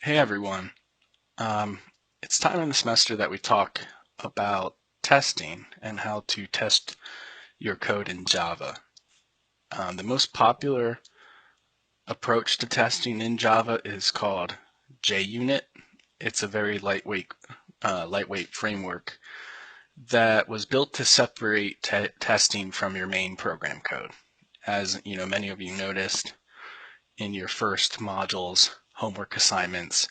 Hey everyone. Um, it's time in the semester that we talk about testing and how to test your code in Java. The most popular approach to testing in Java is called JUnit. It's a very lightweight framework that was built to separate testing from your main program code. As you know, many of you noticed in your first module's homework assignments,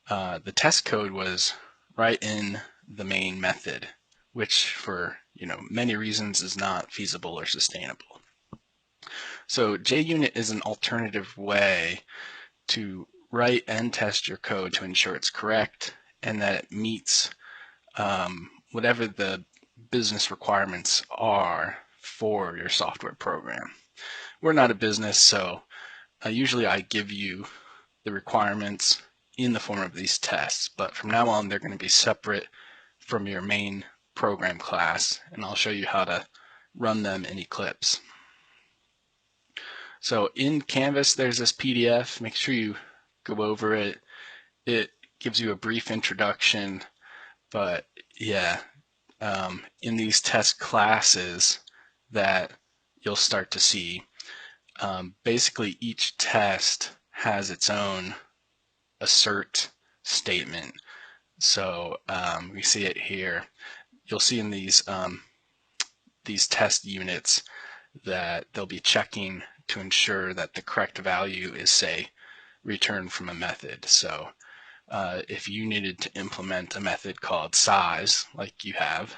the test code was right in the main method, which for many reasons is not feasible or sustainable. So JUnit is an alternative way to write and test your code to ensure it's correct and that it meets whatever the business requirements are for your software program. We're not a business, so usually I give you the requirements in the form of these tests, but from now on they're going to be separate from your main program class, and I'll show you how to run them in Eclipse. So in Canvas there's this PDF. Make sure you go over it. It gives you a brief introduction, but yeah, in these test classes that you'll start to see, basically each test has its own assert statement. So we see it here. You'll see in these test units that they'll be checking to ensure that the correct value is, say, returned from a method. So if you needed to implement a method called size, like you have,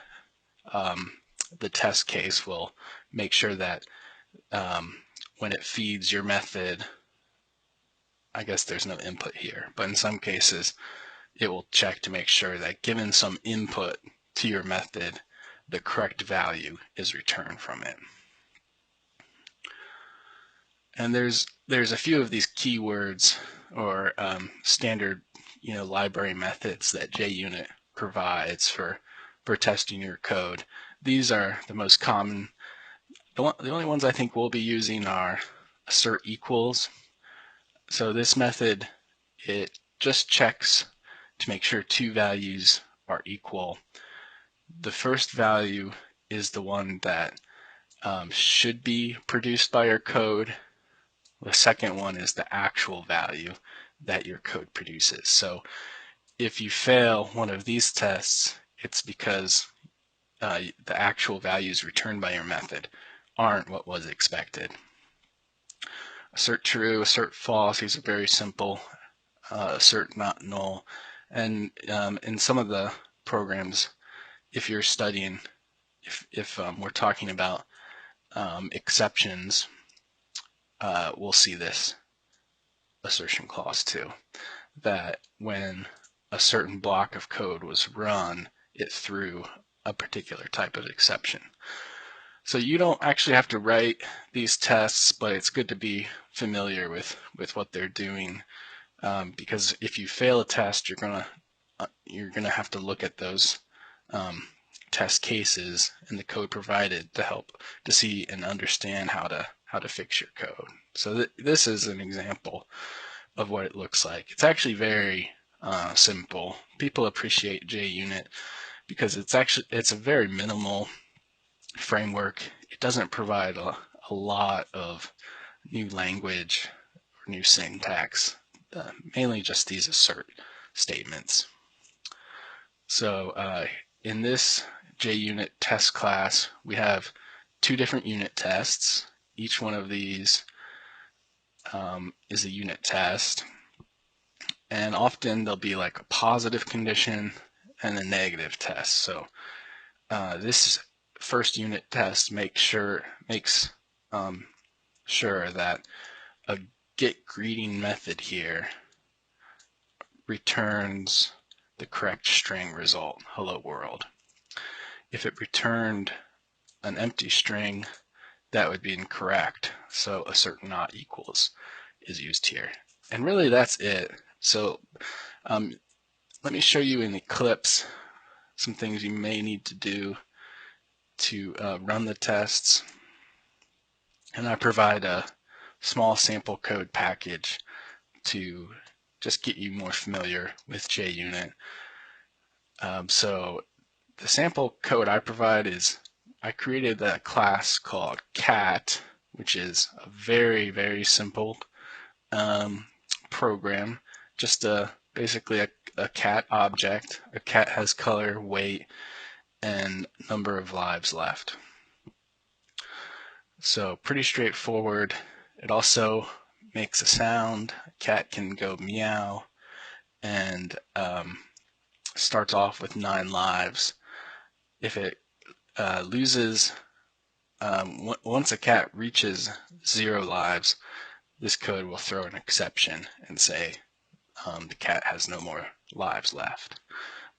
the test case will make sure that when it feeds your method, I guess there's no input here, but in some cases it will check to make sure that given some input to your method, the correct value is returned from it. And there's a few of these keywords or standard library methods that JUnit provides for testing your code. These are the most common. The only ones I think we'll be using are assert equals. So this method, it just checks to make sure two values are equal. The first value is the one that should be produced by your code. The second one is the actual value that your code produces. So if you fail one of these tests, it's because the actual values returned by your method aren't what was expected. Assert true, assert false, these are very simple. Assert not null. And in some of the programs, if you're studying, if we're talking about exceptions, we'll see this assertion clause too, that when a certain block of code was run, it threw a particular type of exception. So you don't actually have to write these tests, but it's good to be familiar with what they're doing, because if you fail a test, you're gonna have to look at those test cases and the code provided to help to see and understand how to fix your code. So this is an example of what it looks like. It's actually very simple. People appreciate JUnit because it's a very minimal framework. It doesn't provide a lot of new language or new syntax, mainly just these assert statements. So in this JUnit test class, we have two different unit tests. Each one of these is a unit test. And often there'll be like a positive condition and a negative test. So this first unit test makes sure that a get greeting method here returns the correct string result, hello world. If it returned an empty string, that would be incorrect. So assert not equals is used here. And really that's it. So let me show you in Eclipse some things you may need to do to run the tests. And I provide a small sample code package to just get you more familiar with JUnit. So the sample code I provide is I created a class called cat, which is a very, very simple program, just basically a cat object. A cat has color, weight, and number of lives left. So pretty straightforward. It also makes a sound. A cat can go meow and starts off with 9 lives. If it loses, once a cat reaches 0 lives, this code will throw an exception and say the cat has no more lives left.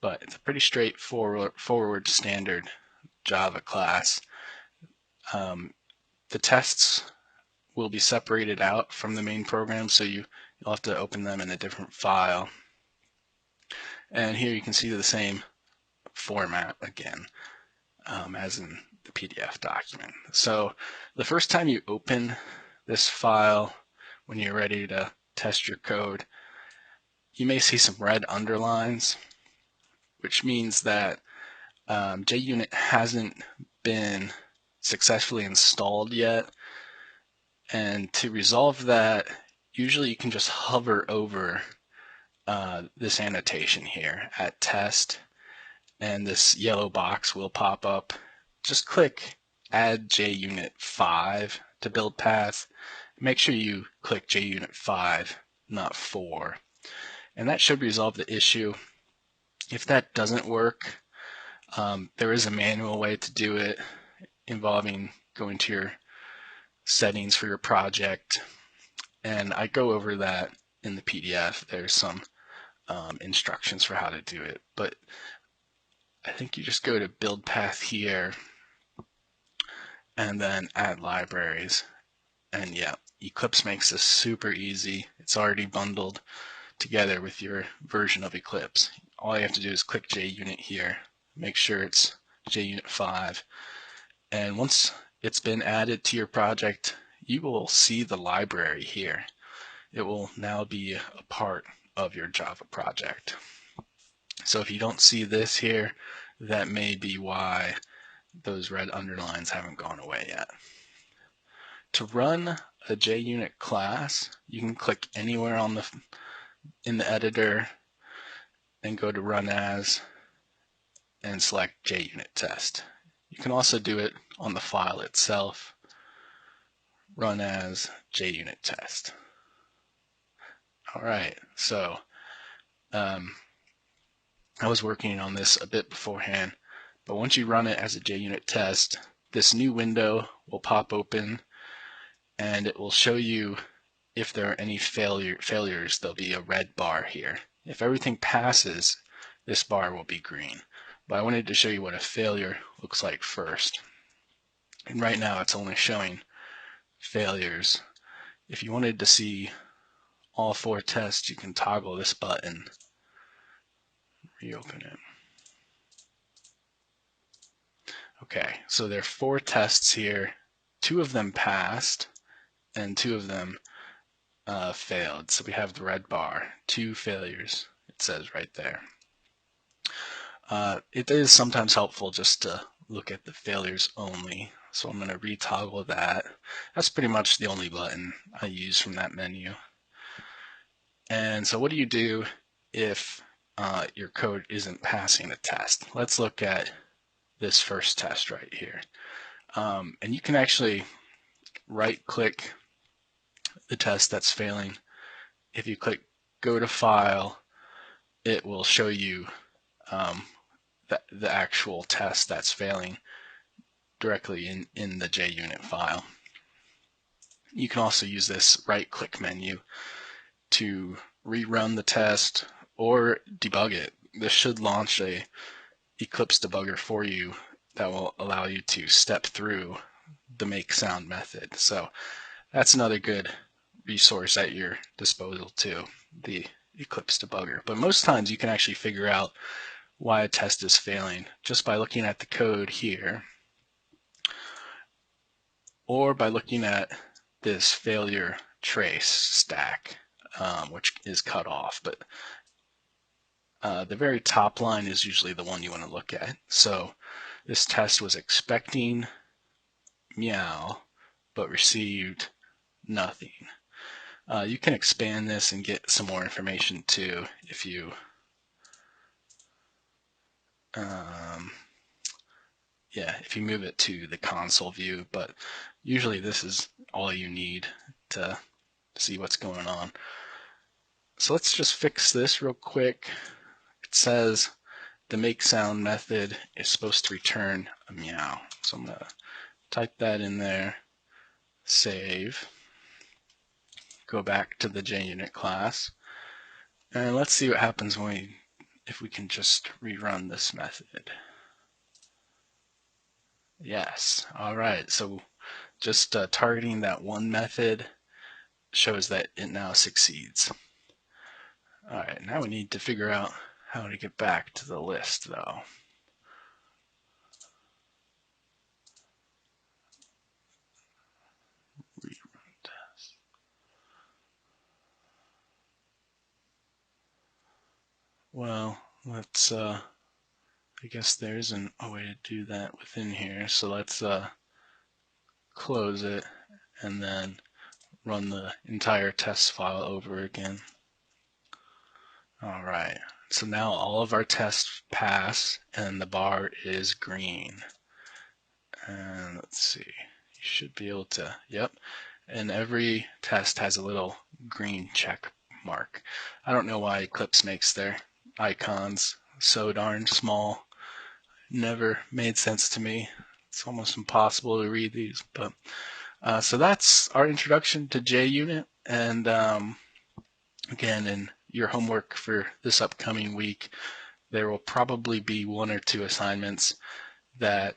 But it's a pretty straightforward standard Java class. The tests will be separated out from the main program, so you'll have to open them in a different file. And here you can see the same format again as in the PDF document. So the first time you open this file when you're ready to test your code, you may see some red underlines, which means that JUnit hasn't been successfully installed yet. And to resolve that, usually you can just hover over this annotation here at test, and this yellow box will pop up. Just click add JUnit 5 to build path. Make sure you click JUnit 5, not 4. And that should resolve the issue. If that doesn't work, there is a manual way to do it involving going to your settings for your project. And I go over that in the PDF. There's some instructions for how to do it. But I think you just go to build path here and then add libraries. And yeah, Eclipse makes this super easy. It's already bundled together with your version of Eclipse. All you have to do is click JUnit here, make sure it's JUnit 5, and once it's been added to your project, you will see the library here. It will now be a part of your Java project. So if you don't see this here, that may be why those red underlines haven't gone away yet. To run a JUnit class, you can click anywhere in the editor and go to Run As and select JUnit Test. You can also do it on the file itself, Run As JUnit Test. All right, so I was working on this a bit beforehand, but once you run it as a JUnit test, this new window will pop open and it will show you if there are any failures. There'll be a red bar here. If everything passes, this bar will be green. But I wanted to show you what a failure looks like first. And right now it's only showing failures. If you wanted to see all 4 tests, you can toggle this button, reopen it. Okay, so there are 4 tests here. 2 of them passed and 2 of them failed. So we have the red bar, 2 failures, it says right there. It is sometimes helpful just to look at the failures only. So I'm going to retoggle that. That's pretty much the only button I use from that menu. And so what do you do if your code isn't passing a test? Let's look at this first test right here. And you can actually right-click the test that's failing. If you click Go to File, it will show you the actual test that's failing directly in the JUnit file. You can also use this right-click menu to rerun the test or debug it. This should launch a Eclipse debugger for you that will allow you to step through the make sound method. So that's another good resource at your disposal too, the Eclipse debugger. But most times you can actually figure out why a test is failing just by looking at the code here or by looking at this failure trace stack. which is cut off, but the very top line is usually the one you want to look at. So this test was expecting meow, but received nothing. You can expand this and get some more information too if you if you move it to the console view, but usually this is all you need to see what's going on. So let's just fix this real quick. It says the make sound method is supposed to return a meow. So I'm going to type that in there, save, go back to the JUnit class, and let's see what happens when if we can just rerun this method. Yes, all right, so just targeting that one method shows that it now succeeds. All right, now we need to figure out how to get back to the list though. Rerun test. Well, let's, I guess there isn't a way to do that within here, so let's close it and then run the entire test file over again. All right, so now all of our tests pass and the bar is green. And let's see, you should be able to, yep. And every test has a little green check mark. I don't know why Eclipse makes their icons so darn small. Never made sense to me. It's almost impossible to read these, but so that's our introduction to JUnit. And again, in your homework for this upcoming week, there will probably be one or two assignments that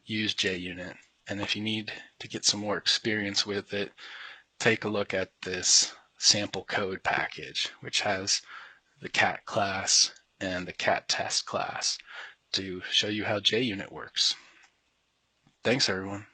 use JUnit. And if you need to get some more experience with it, take a look at this sample code package, which has the cat class and the cat test class to show you how JUnit works. Thanks, everyone.